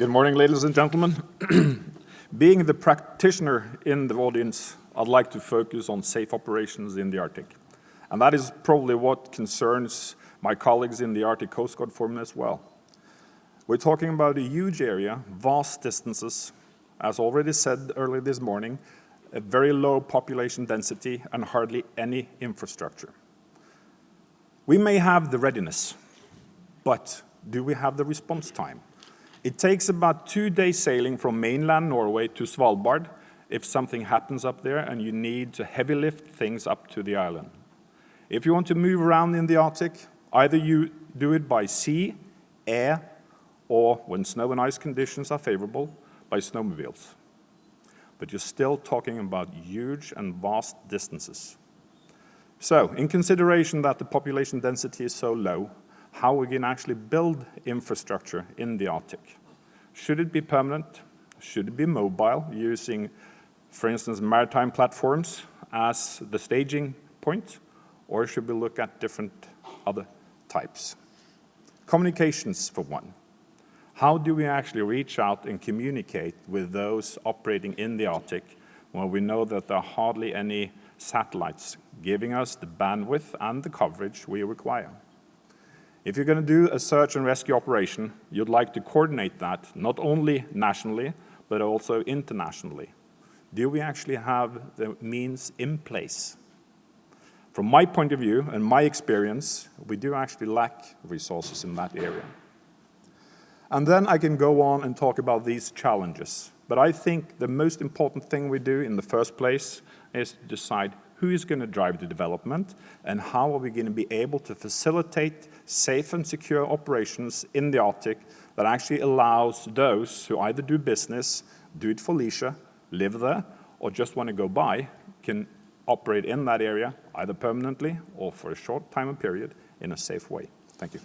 Good morning, ladies and gentlemen. Being the practitioner in the audience, I'd like to focus on safe operations in the Arctic. And that is probably what concerns my colleagues in the Arctic Coast Guard Forum as well. We're talking about a huge area, vast distances, as already said earlier this morning, a very low population density and hardly any infrastructure. We may have the readiness, but do we have the response time? It takes about 2 days sailing from mainland Norway to Svalbard if something happens up there and you need to heavy lift things up to the island. If you want to move around in the Arctic, either you do it by sea, air, or when snow and ice conditions are favorable, by snowmobiles. But you're still talking about huge and vast distances. So, in consideration that the population density is so low, how we can actually build infrastructure in the Arctic. Should it be permanent? Should it be mobile, using, for instance, maritime platforms as the staging point? Or should we look at different other types? Communications, for one. How do we actually reach out and communicate with those operating in the Arctic when we know that there are hardly any satellites giving us the bandwidth and the coverage we require? If you're going to do a search and rescue operation, you'd like to coordinate that not only nationally, but also internationally. Do we actually have the means in place? From my point of view and my experience, we do actually lack resources in that area. And then I can go on and talk about these challenges. But I think the most important thing we do in the first place is to decide who is going to drive the development and how are we going to be able to facilitate safe and secure operations in the Arctic that actually allows those who either do business, do it for leisure, live there, or just want to go by, can operate in that area either permanently or for a short time and period in a safe way. Thank you.